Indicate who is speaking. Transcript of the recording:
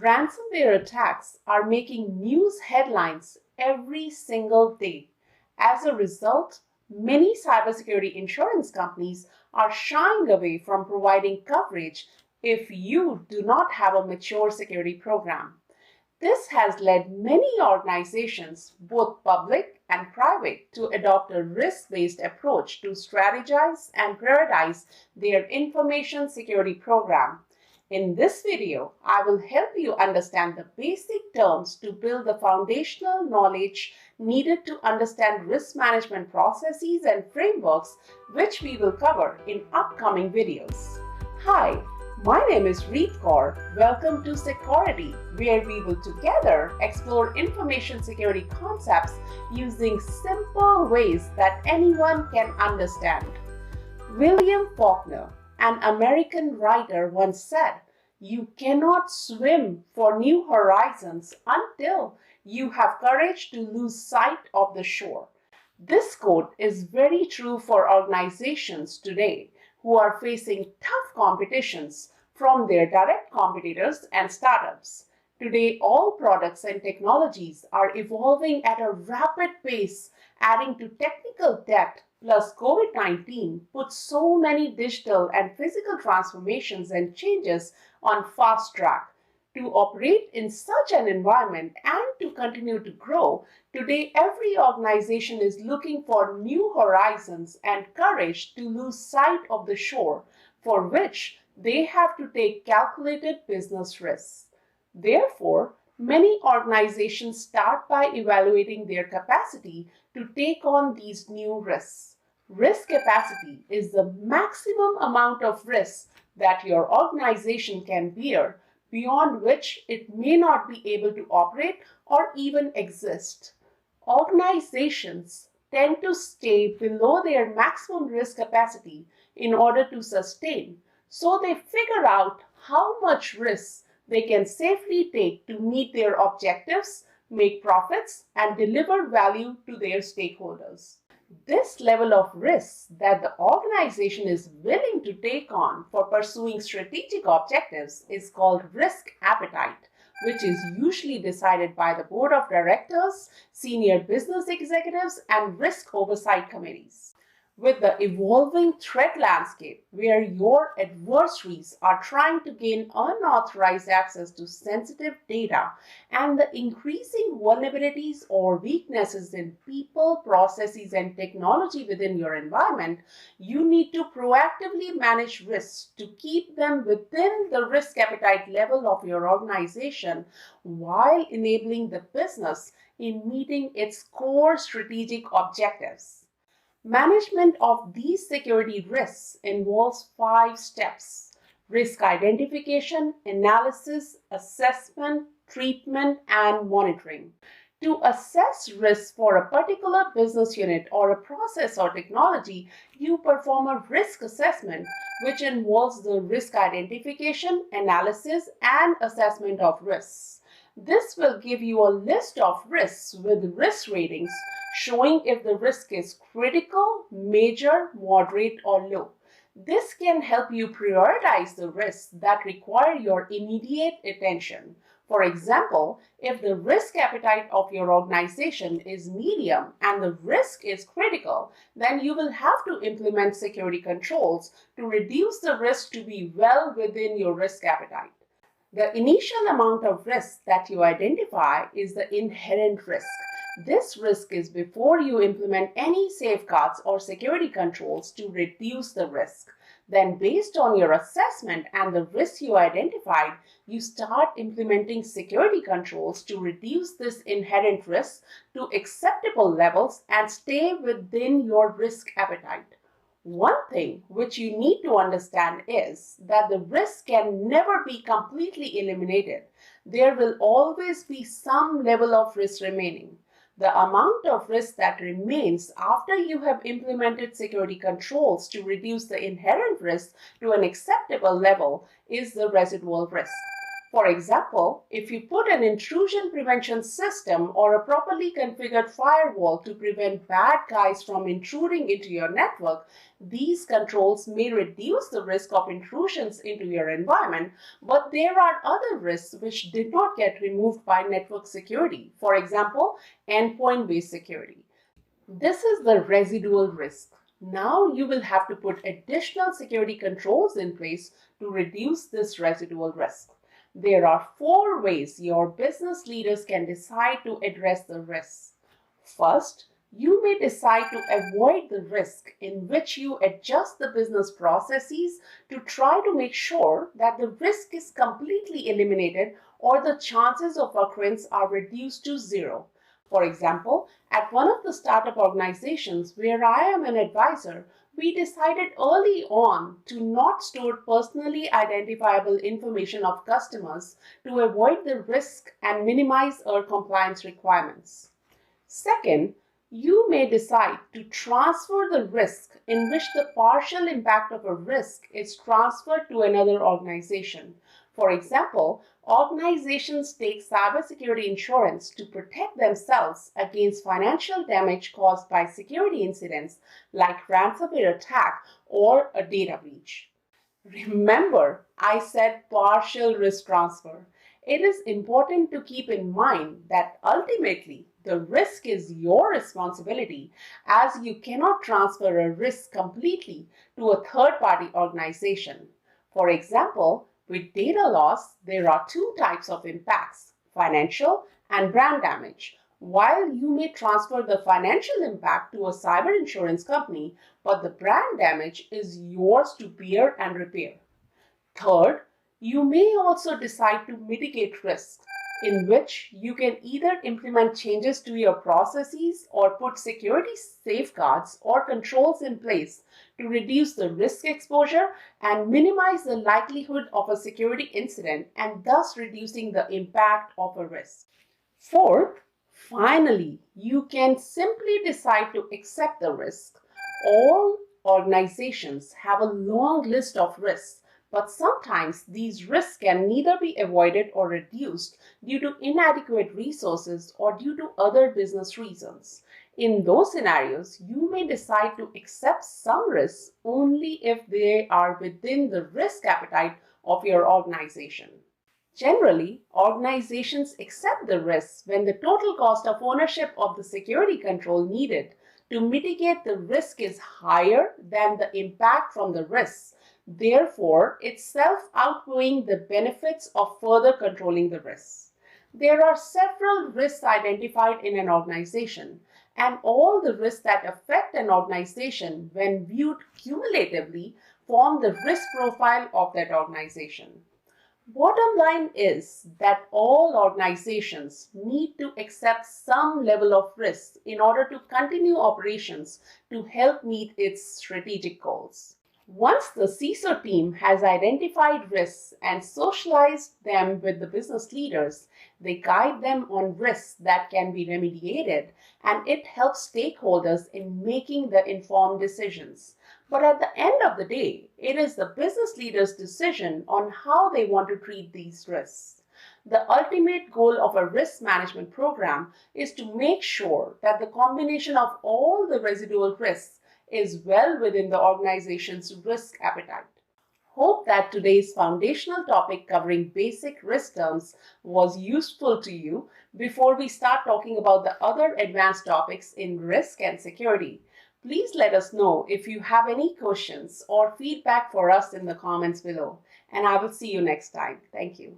Speaker 1: Ransomware attacks are making news headlines every single day. As a result, many cybersecurity insurance companies are shying away from providing coverage if you do not have a mature security program. This has led many organizations, both public and private, to adopt a risk-based approach to strategize and prioritize their information security program. In this video, I will help you understand the basic terms to build the foundational knowledge needed to understand risk management processes and frameworks, which we will cover in upcoming videos. Hi, my name is Reet Kaur. Welcome to Sekaurity, where we will together explore information security concepts using simple ways that anyone can understand. William Faulkner, an American writer, once said, "You cannot swim for new horizons until you have courage to lose sight of the shore." This quote is very true for organizations today who are facing tough competitions from their direct competitors and startups. Today, all products and technologies are evolving at a rapid pace, adding to technical debt. Plus, COVID-19 put so many digital and physical transformations and changes on fast track. To operate in such an environment and to continue to grow, today every organization is looking for new horizons and courage to lose sight of the shore, for which they have to take calculated business risks. Therefore, many organizations start by evaluating their capacity to take on these new risks. Risk capacity is the maximum amount of risk that your organization can bear, beyond which it may not be able to operate or even exist. Organizations tend to stay below their maximum risk capacity in order to sustain, so they figure out how much risk they can safely take to meet their objectives, make profits, and deliver value to their stakeholders. This level of risk that the organization is willing to take on for pursuing strategic objectives is called risk appetite, which is usually decided by the board of directors, senior business executives, and risk oversight committees. With the evolving threat landscape, where your adversaries are trying to gain unauthorized access to sensitive data, and the increasing vulnerabilities or weaknesses in people, processes, and technology within your environment, you need to proactively manage risks to keep them within the risk appetite level of your organization while enabling the business in meeting its core strategic objectives. Management of these security risks involves 5 steps: risk identification, analysis, assessment, treatment, and monitoring. To assess risk for a particular business unit or a process or technology, you perform a risk assessment, which involves the risk identification, analysis, and assessment of risks. This will give you a list of risks with risk ratings showing if the risk is critical, major, moderate, or low. This can help you prioritize the risks that require your immediate attention. For example, if the risk appetite of your organization is medium and the risk is critical, then you will have to implement security controls to reduce the risk to be well within your risk appetite. The initial amount of risk that you identify is the inherent risk. This risk is before you implement any safeguards or security controls to reduce the risk. Then, based on your assessment and the risks you identified, you start implementing security controls to reduce this inherent risk to acceptable levels and stay within your risk appetite. One thing which you need to understand is that the risk can never be completely eliminated. There will always be some level of risk remaining. The amount of risk that remains after you have implemented security controls to reduce the inherent risk to an acceptable level is the residual risk. For example, if you put an intrusion prevention system or a properly configured firewall to prevent bad guys from intruding into your network, these controls may reduce the risk of intrusions into your environment, but there are other risks which did not get removed by network security. For example, endpoint-based security. This is the residual risk. Now you will have to put additional security controls in place to reduce this residual risk. There are 4 ways your business leaders can decide to address the risks. First, you may decide to avoid the risk, in which you adjust the business processes to try to make sure that the risk is completely eliminated or the chances of occurrence are reduced to 0. For example, at one of the startup organizations where I am an advisor, we decided early on to not store personally identifiable information of customers to avoid the risk and minimize our compliance requirements. Second, you may decide to transfer the risk, in which the partial impact of a risk is transferred to another organization. For example, organizations take cybersecurity insurance to protect themselves against financial damage caused by security incidents like ransomware attack or a data breach. Remember, I said partial risk transfer. It is important to keep in mind that ultimately the risk is your responsibility, as you cannot transfer a risk completely to a third-party organization. For example, with data loss, there are 2 types of impacts: financial and brand damage. While you may transfer the financial impact to a cyber insurance company, but the brand damage is yours to bear and repair. Third, you may also decide to mitigate risk, in which you can either implement changes to your processes or put security safeguards or controls in place to reduce the risk exposure and minimize the likelihood of a security incident, and thus reducing the impact of a risk. Fourth, finally, you can simply decide to accept the risk. All organizations have a long list of risks, but sometimes these risks can neither be avoided or reduced due to inadequate resources or due to other business reasons. In those scenarios, you may decide to accept some risks only if they are within the risk appetite of your organization. Generally, organizations accept the risks when the total cost of ownership of the security control needed to mitigate the risk is higher than the impact from the risks, therefore itself outweighing the benefits of further controlling the risks. There are several risks identified in an organization, and all the risks that affect an organization, when viewed cumulatively, form the risk profile of that organization. Bottom line is that all organizations need to accept some level of risk in order to continue operations to help meet its strategic goals. Once the CISO team has identified risks and socialized them with the business leaders, they guide them on risks that can be remediated, and it helps stakeholders in making the informed decisions. But at the end of the day, it is the business leader's decision on how they want to treat these risks. The ultimate goal of a risk management program is to make sure that the combination of all the residual risks is well within the organization's risk appetite. Hope that today's foundational topic covering basic risk terms was useful to you before we start talking about the other advanced topics in risk and security. Please let us know if you have any questions or feedback for us in the comments below, and I will see you next time. Thank you.